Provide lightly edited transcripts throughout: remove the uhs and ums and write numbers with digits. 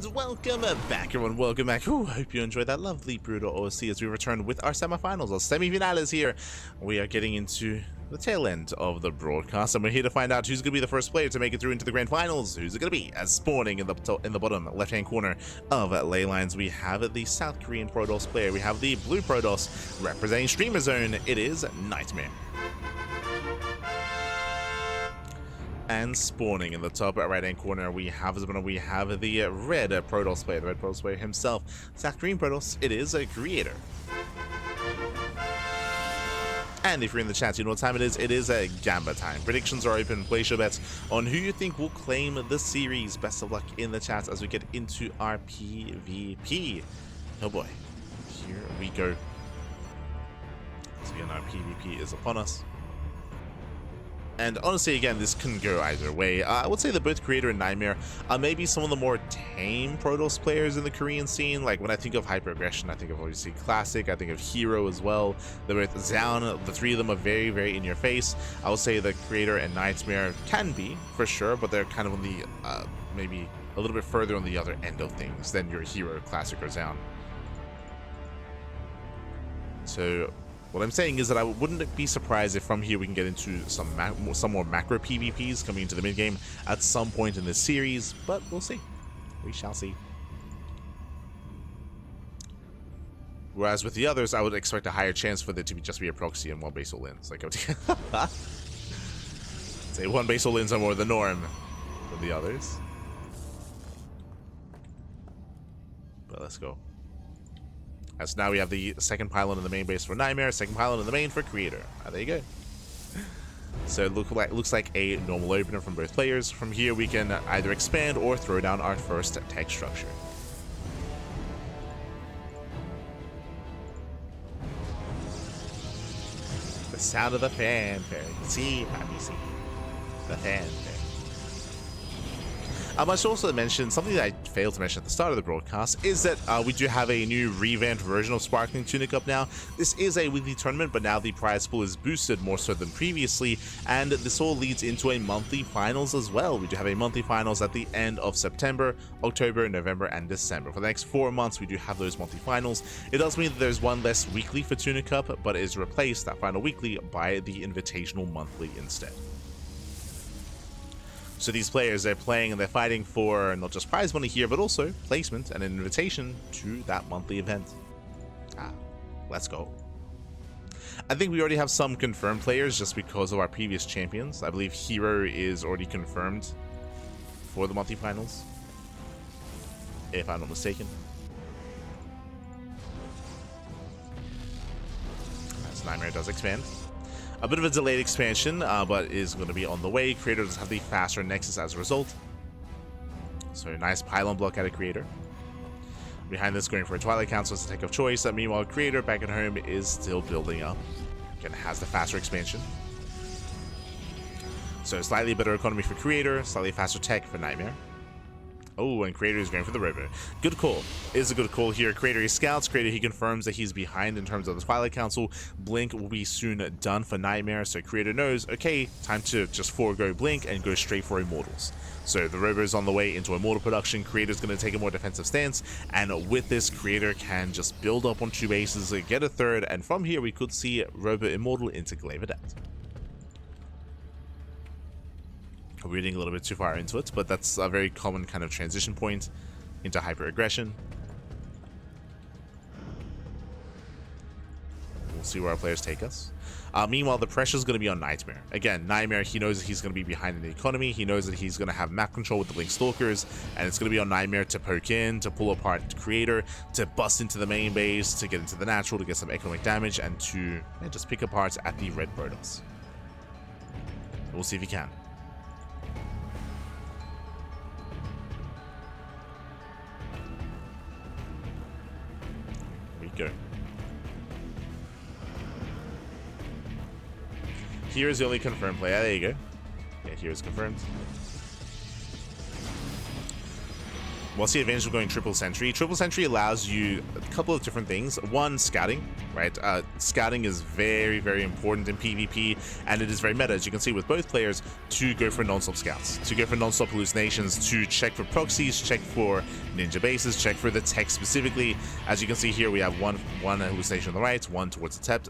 welcome back, everyone. Welcome back. Ooh, hope you enjoyed that lovely Brutal OC as we return with our semifinals, or semi-finales here. We are getting into the tail end of the broadcast, and we're here to find out who's going to be the first player to make it through into the grand finals. Who's it going to be? As spawning in the bottom left-hand corner of ley lines, we have the South Korean Protoss player. We have the blue Protoss representing Streamer Zone. It is NightMare. And spawning in the top right-hand corner, we have the red Protoss player, the red Protoss player himself, South Korean Protoss. It is a creator. And if you're in the chat, you know what time it is. It is a Gamba time. Predictions are open. Place your bets on who you think will claim the series. Best of luck in the chat as we get into our PvP. Oh boy, here we go. So again, our PvP is upon us. And honestly, again, this can go either way. I would say that both Creator and NightMare are maybe some of the more tame Protoss players in the Korean scene. Like, when I think of Hyper Aggression, I think of obviously Classic, I think of Hero as well. They're both Zaun. The three of them are very, very in your face. I would say that Creator and NightMare can be, for sure, but they're kind of on the, maybe a little bit further on the other end of things than your Hero, Classic, or Zaun. So what I'm saying is that I wouldn't be surprised if from here we can get into some more macro PvPs coming into the mid game at some point in this series, but we'll see. We shall see. Whereas with the others, I would expect a higher chance for there to just be a proxy and one base all ins. Like, say one base all ins are more the norm for the others. But let's go. As now we have the second pylon in the main base for NightMare, second pylon in the main for Creator. There you go. So it looks like a normal opener from both players. From here we can either expand or throw down our first tech structure. The sound of the fanfare. See, Pappy, see. The fanfare. I should also mention something that I failed to mention at the start of the broadcast is that we do have a new revamped version of Sparkling Tuna Cup now. This is a weekly tournament, but now the prize pool is boosted more so than previously, and this all leads into a monthly finals as well. We do have a monthly finals at the end of September, October, November, and December. For the next 4 months, we do have those monthly finals. It does mean that there's one less weekly for Tuna Cup, but it is replaced, that final weekly, by the Invitational monthly instead. So these players, they're playing and they're fighting for not just prize money here, but also placement and an invitation to that monthly event. Let's go. I think we already have some confirmed players just because of our previous champions. I believe Hero is already confirmed for the monthly finals, if I'm not mistaken. As NightMare does expand. A bit of a delayed expansion, but is going to be on the way. Creator does have the faster Nexus as a result. So nice pylon block out of Creator. Behind this, going for a Twilight Council as a tech of choice. Meanwhile, Creator back at home is still building up. Again, has the faster expansion. So slightly better economy for Creator, slightly faster tech for NightMare. Oh, and Creator is going for the Robo. Good call. It is a good call here. Creator, he scouts. Creator, he confirms that he's behind in terms of the Twilight Council. Blink will be soon done for NightMare, so Creator knows, okay, time to just forego Blink and go straight for Immortals. So the Robo is on the way into Immortal production. Creator's going to take a more defensive stance, and with this, Creator can just build up on 2 bases, get a third, and from here we could see Robo Immortal into Glaive Adept. Reading a little bit too far into it, but that's a very common kind of transition point into hyper aggression. We'll see where our players take us. Meanwhile, the pressure is going to be on NightMare. Again, NightMare, he knows that he's going to be behind in the economy. He knows that he's going to have map control with the Blink Stalkers, and it's going to be on NightMare to poke in, to pull apart Creator, to bust into the main base, to get into the natural, to get some economic damage, and to just pick apart at the red Protoss. We'll see if he can. Go. Here is the only confirmed player. There you go. Yeah, here is confirmed. What's the advantage of going triple sentry? Triple sentry allows you a couple of different things. One, scouting, right? Scouting is very, very important in PvP, and it is very meta, as you can see with both players, to go for non-stop scouts, to go for non-stop hallucinations, to check for proxies, check for ninja bases, check for the tech specifically. As you can see here, we have one hallucination on the right, one towards the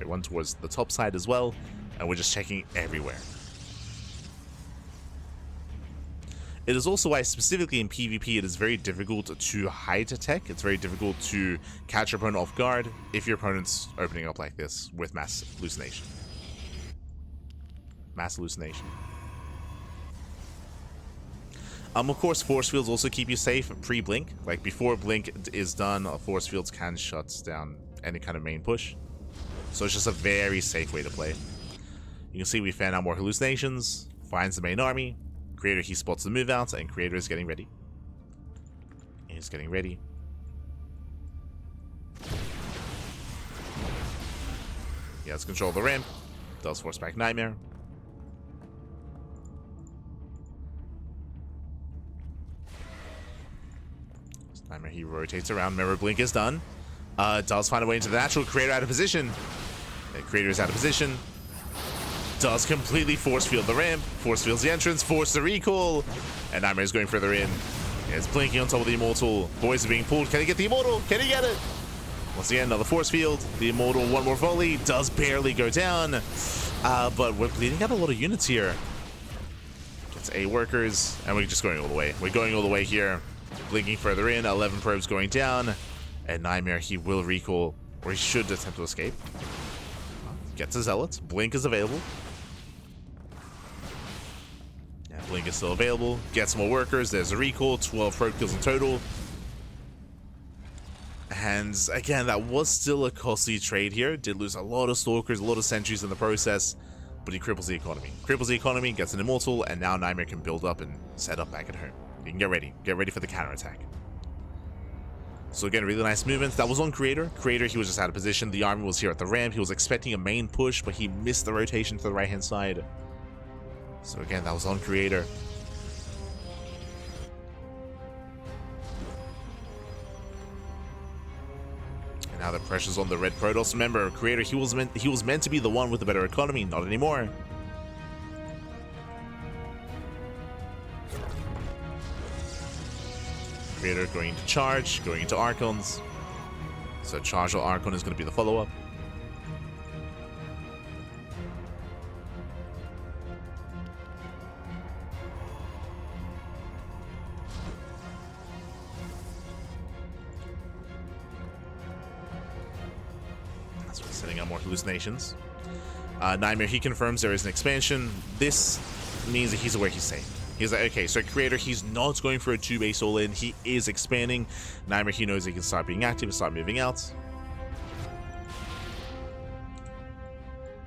one towards the top side as well, and we're just checking everywhere. It is also why, specifically in PvP, it is very difficult to hide tech. It's very difficult to catch your opponent off guard if your opponent's opening up like this with mass hallucination. Mass hallucination. Of course, force fields also keep you safe pre-blink. Like, before blink is done, force fields can shut down any kind of main push. So it's just a very safe way to play. You can see we fan out more hallucinations, finds the main army. Creator, he spots the move out, and Creator is getting ready. He's getting ready. He has control of the ramp. Does force back NightMare. NightMare, he rotates around. Remember, blink is done. Does find a way into the natural. Creator out of position. Creator is out of position. Does completely force field the ramp, force fields the entrance, force the recall, and NightMare is going further in. It's blinking on top of the Immortal. Boys are being pulled. Can he get the Immortal? Can he get it? Once again, another force field. The Immortal, one more volley, does barely go down, but we're bleeding out a lot of units here. Gets 8 workers, and we're just going all the way. We're going all the way here. Blinking further in, 11 probes going down, and NightMare, he will recall, or he should attempt to escape. Gets a Zealot. Blink is available. Blink is still available. Gets more workers. There's a recall. 12 probe kills in total. And again, that was still a costly trade here. Did lose a lot of stalkers, a lot of sentries in the process, but he cripples the economy. Cripples the economy, gets an Immortal, and now NightMare can build up and set up back at home. You can get ready. Get ready for the counterattack. So again, really nice movements. That was on Creator. Creator, he was just out of position. The army was here at the ramp. He was expecting a main push, but he missed the rotation to the right-hand side. So again, that was on Creator. And now the pressure's on the red Protoss. Remember, Creator, he was meant to be the one with the better economy, not anymore. Creator going to charge, going into Archons. So charge or Archon is going to be the follow-up. Setting up more hallucinations. NightMare, he confirms there is an expansion. This means that he's aware he's safe. He's like, okay, so Creator, he's not going for a 2-base all-in. He is expanding. NightMare, he knows he can start being active and start moving out.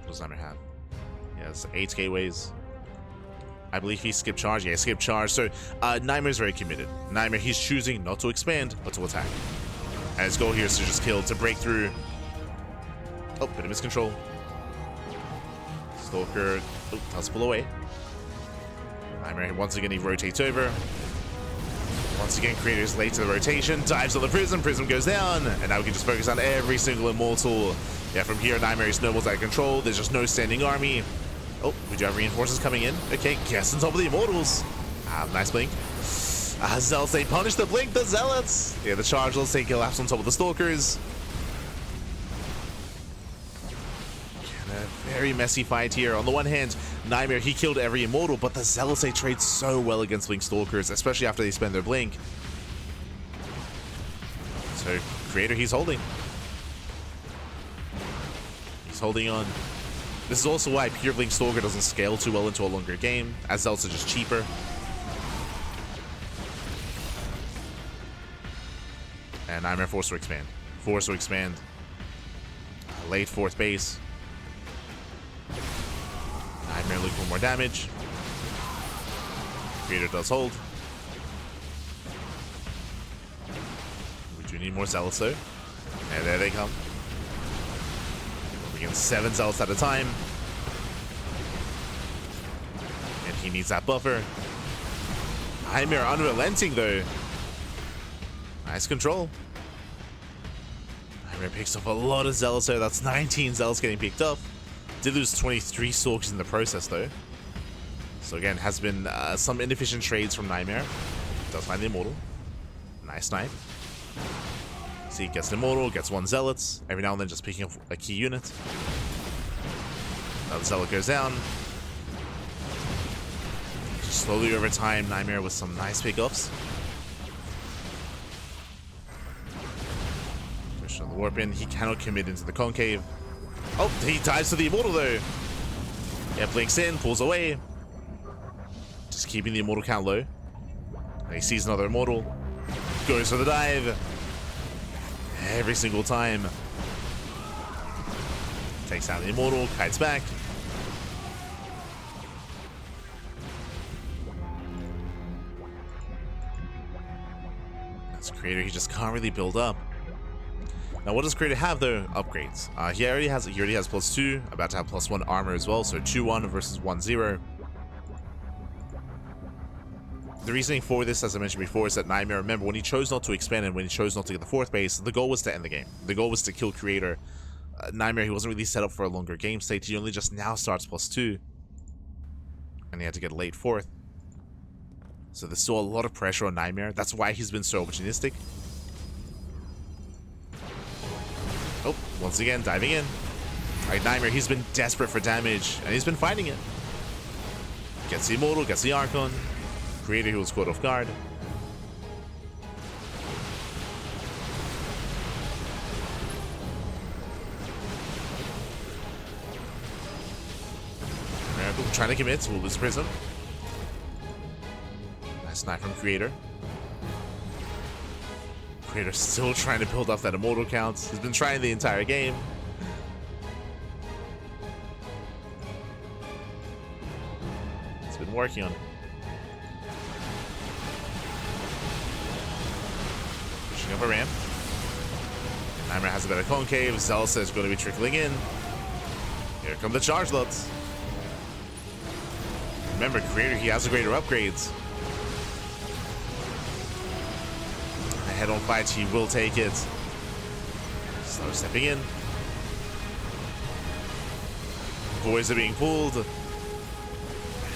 What does NightMare have? He has 8 gateways. I believe he skipped charge. Yeah, skipped charge. So NightMare is very committed. NightMare, he's choosing not to expand, but to attack. And his goal here is to just kill, to break through. Oh, bit of miscontrol. Stalker does pull away. NightMare, once again, he rotates over. Once again, Creator's late to the rotation. Dives on the Prism. Prism goes down. And now we can just focus on every single Immortal. Yeah, from here, NightMare snowballs out of control. There's just no standing army. Oh, we do have reinforcements coming in. Okay, guess on top of the Immortals. Nice blink. Zealots, they punish the blink. The Zealots. Yeah, the charge, let's take a lapse on top of the Stalkers. Very messy fight here. On the one hand, NightMare, he killed every Immortal, but the Zealots, they trade so well against Blink Stalkers, especially after they spend their Blink. So, Creator, he's holding. He's holding on. This is also why pure Blink Stalker doesn't scale too well into a longer game, as Zealots are just cheaper. And NightMare forced to expand. Forced to expand. Late 4th base. NightMare looking for more damage. Creator does hold. We do need more Zealots though. And there they come. We get 7 Zealots at a time. And he needs that buffer. NightMare unrelenting though. Nice control. NightMare picks up a lot of Zealots there. That's 19 Zealots getting picked up. Did lose 23 Stalkers in the process though. So again, has been some inefficient trades from NightMare. Does find the Immortal. Nice snipe. See, gets the Immortal, gets one Zealots. Every now and then just picking up a key unit. Another Zealot goes down. Just slowly over time, NightMare with some nice pickups. Push on the Warp in. He cannot commit into the Concave. Oh, he dives to the Immortal though. Yeah, blinks in, pulls away. Just keeping the Immortal count low. And he sees another Immortal. Goes for the dive. Every single time. Takes out the Immortal, kites back. As Creator, he just can't really build up. Now, what does Creator have though? Upgrades. He already has +2, about to have +1 armor as well, so 2-1 versus 1-0. The reasoning for this, as I mentioned before, is that NightMare, remember, when he chose not to expand and when he chose not to get the 4th base, the goal was to end the game. The goal was to kill Creator. NightMare, he wasn't really set up for a longer game state. He only just now starts +2. And he had to get a late 4th. So there's still a lot of pressure on NightMare. That's why he's been so opportunistic. Oh, once again, diving in. Alright, NightMare, he's been desperate for damage, and he's been finding it. Gets the Immortal, gets the Archon. Creator, who was caught off guard. Miracle trying to commit, will lose Prism. Nice snipe from Creator. Creator still trying to build up that Immortal count. He's been trying the entire game. It's been working on it. Pushing up a ramp. NightMare has a better concave. Zelsa is going to be trickling in. Here come the charge lots. Remember, Creator, he has the greater upgrades. Head-on fight, he will take it. Slow stepping in. Boys are being pulled.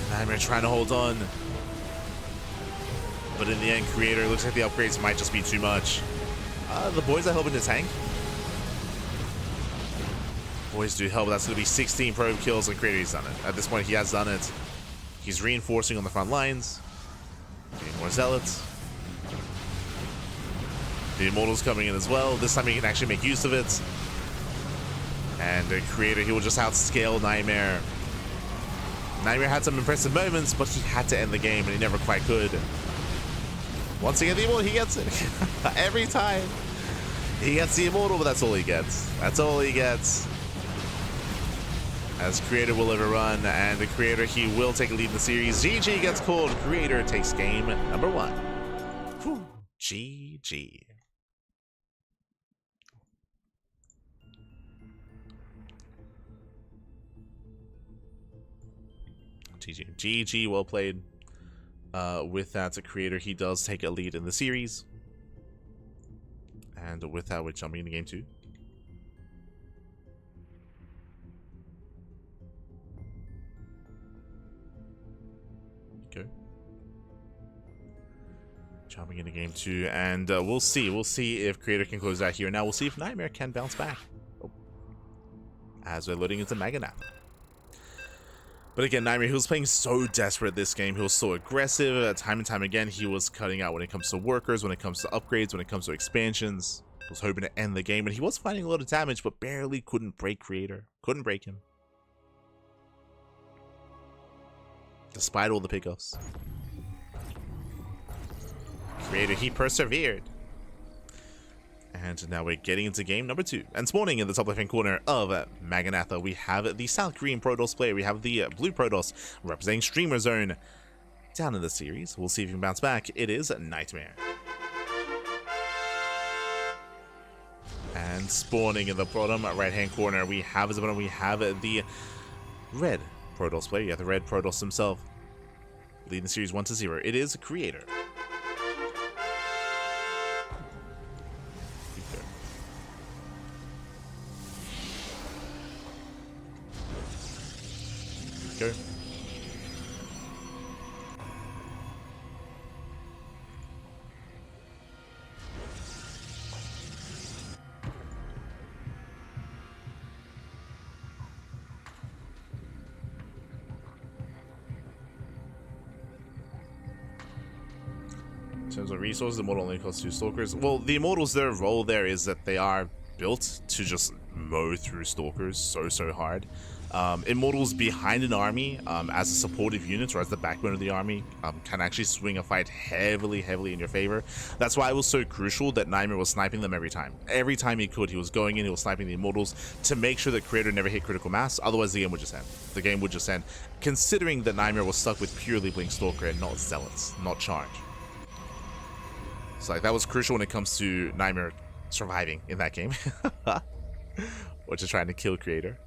NightMare trying to hold on. But in the end, Creator, looks like the upgrades might just be too much. The boys are helping to tank. Boys do help. That's going to be 16 probe kills, and Creator's done it. At this point, he has done it. He's reinforcing on the front lines. Getting more Zealots. The Immortal's coming in as well. This time he can actually make use of it. And the Creator, he will just outscale NightMare. NightMare had some impressive moments, but he had to end the game, and he never quite could. Once again, the Immortal, he gets it. Every time. He gets the Immortal, but that's all he gets. That's all he gets. As Creator will overrun, and the Creator, he will take a lead in the series. GG gets called. Creator takes game number 1. Whew. GG. GG, well played. With that, Creator, he does take a lead in the series. And with that, we're jumping into game 2. Okay. Jumping into game 2, and we'll see if Creator can close out here. Now we'll see if NightMare can bounce back. Oh. As we're loading into Maganath. But again, NightMare, he was playing so desperate this game. He was so aggressive. Time and time again, he was cutting out when it comes to workers, when it comes to upgrades, when it comes to expansions. He was hoping to end the game, and he was finding a lot of damage, but barely couldn't break Creator. Couldn't break him. Despite all the pickups. Creator, he persevered. And now we're getting into game number 2. And spawning in the top left-hand corner of Maganath, we have the South Green Protoss player. We have the Blue Protoss representing Streamer Zone. Down in the series, we'll see if he can bounce back. It is NightMare. And spawning in the bottom right-hand corner, we have the Red Protoss player. Yeah, the Red Protoss himself. Leading the series 1-0. It is Creator. Go. In terms of resources, the immortal only costs 2 stalkers. Well, the immortals, their role there is that they are built to just mow through stalkers so hard. Immortals behind an army, as a supportive unit or as the backbone of the army, can actually swing a fight heavily in your favor. That's why it was so crucial that NightMare was sniping them every time. Every time he could, he was going in, he was sniping the immortals to make sure that Creator never hit critical mass. Otherwise, the game would just end. The game would just end, considering that NightMare was stuck with purely Blink Stalker and not Zealots, not Charge. So like, that was crucial when it comes to NightMare surviving in that game. Or just trying to kill Creator.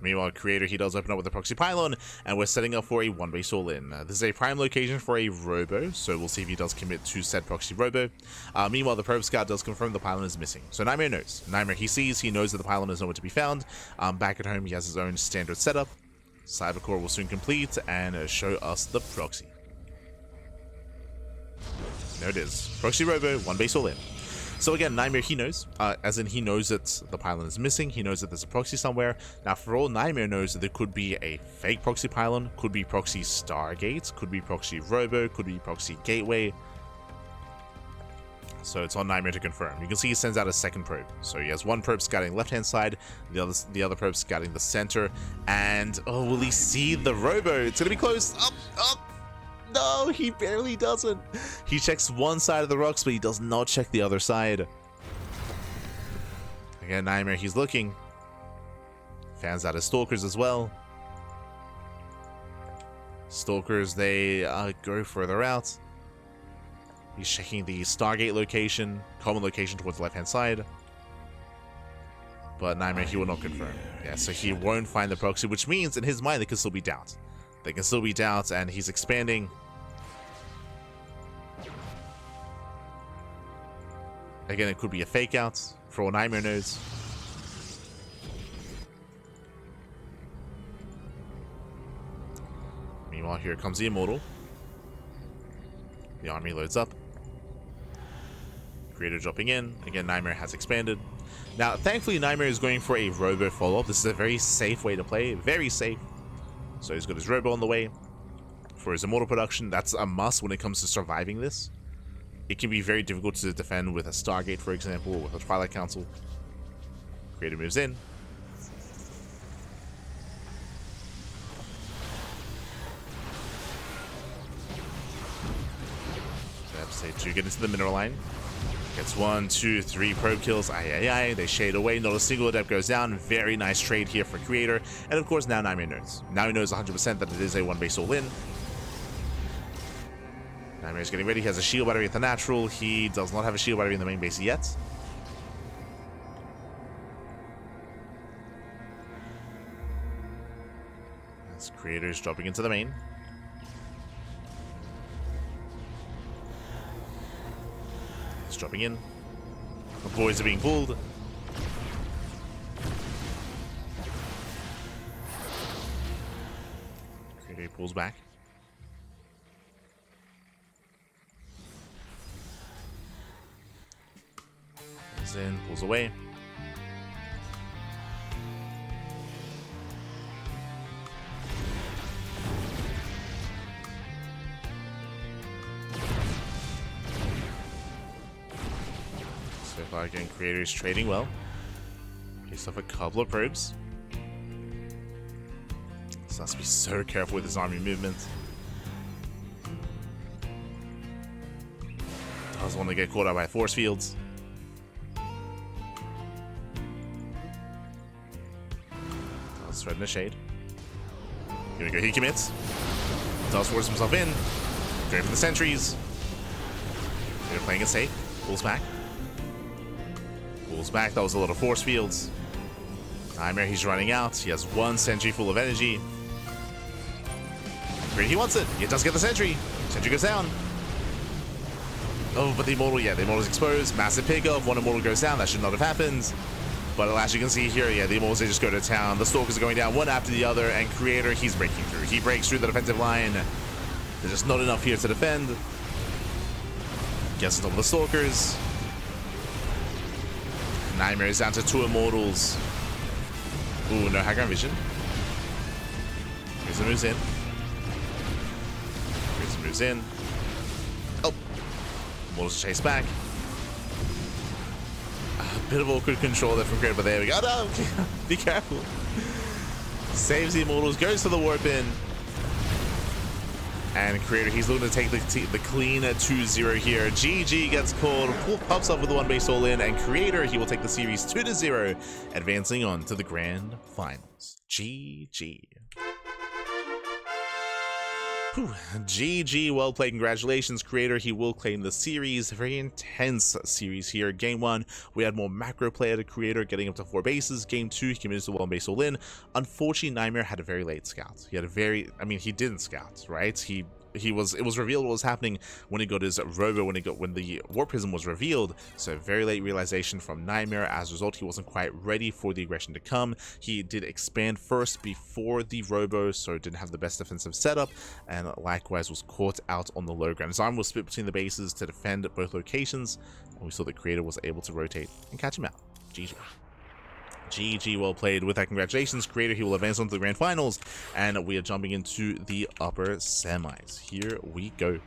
Meanwhile, Creator, he does open up with a proxy pylon, and we're setting up for a one-base all-in. This is a prime location for a robo, so we'll see if he does commit to said proxy robo. Meanwhile, the probe scout does confirm the pylon is missing. So NightMare knows. NightMare, he knows that the pylon is nowhere to be found. Back at home, he has his own standard setup. Cybercore will soon complete and show us the proxy. There it is. Proxy robo, one base all in. So again, NightMare, he knows, as in he knows that the pylon is missing, he knows that there's a proxy somewhere. Now, for all NightMare knows, that there could be a fake proxy pylon, could be proxy Stargate, could be proxy robo, could be proxy gateway. So it's on NightMare to confirm. You can see he sends out a second probe. So he has one probe scouting left-hand side, the other probe scouting the center, and oh, will he see the robo? It's gonna be close. Up. No, he barely doesn't. He checks one side of the rocks, but he does not check the other side. Again, NightMare, he's looking. Fans out his stalkers as well. Stalkers, they go further out. He's checking the Stargate location, common location towards the left-hand side. But NightMare, he will not confirm. Yeah, so he won't find the proxy, which means in his mind they can still be doubts. They can still be doubts, and he's expanding. Again, it could be a fake out for all NightMare knows. Meanwhile, here comes the Immortal. The army loads up. Creator dropping in. Again, NightMare has expanded. Now, thankfully, NightMare is going for a robo follow-up. This is a very safe way to play. Very safe. So he's got his robo on the way. For his Immortal production, that's a must when it comes to surviving this. It can be very difficult to defend with a Stargate, for example, or with a Twilight Council. Creator moves in. Stage 2, get into the mineral line. Gets 1, 2, 3 probe kills. Aye. They shade away. Not a single adept goes down. Very nice trade here for Creator. And of course, now NightMare knows. Now he knows 100% that it is a one base all in. NightMare's getting ready. He has a shield battery at the natural. He does not have a shield battery in the main base yet. As Creator's dropping into the main. He's dropping in. The boys are being pulled. Creator pulls back. Pulls in, pulls away. So far, again, Creator is trading well. Placed off a couple of probes. So has to be so careful with his army movement. Doesn't want to get caught out by force fields. Does thread in the shade. Here we go, he commits. Does force himself in. Going for the sentries. They're playing it safe. Pulls back. Pulls back. That was a lot of force fields. NightMare, he's running out. He has one sentry full of energy. Great, he wants it. He does get the sentry. Sentry goes down. Oh, but the Immortal, yeah, the Immortal's exposed. Massive pickup. One Immortal goes down. That should not have happened. But as you can see here, yeah, the Immortals, they just go to town. The Stalkers are going down one after the other, and Creator, he's breaking through. He breaks through the defensive line. There's just not enough here to defend. Gets on top of the Stalkers. NightMare is down to 2 Immortals. Ooh, no high ground vision. Crimson moves in. Crimson moves in. Oh. Immortals chase back. A bit of awkward control there from Creator, but there we go. Oh, no! Be careful. Saves the Immortals, goes to the warp in. And Creator, he's looking to take the clean 2-0 here. GG gets called, pops up with the 1 base all in, and Creator, he will take the series 2-0, advancing on to the grand finals. GG. Whew. GG, well played. Congratulations, Creator. He will claim the series. Very intense series here. Game 1, we had more macro play at a Creator, getting up to 4 bases. Game 2, he committed to 1 base all in. Unfortunately, NightMare had a very late scout. He had a very, I mean, he didn't scout, right? It was revealed what was happening when he got his robo, when the warp prism was revealed. So very late realization from NightMare. As a result, he wasn't quite ready for the aggression to come. He did expand first before the robo, so didn't have the best defensive setup, and likewise was caught out on the low ground. His arm was split between the bases to defend both locations, and we saw the Creator was able to rotate and catch him out. GG. GG, well played. With that, congratulations, Creator. He will advance on to the grand finals, and we are jumping into the upper semis. Here we go.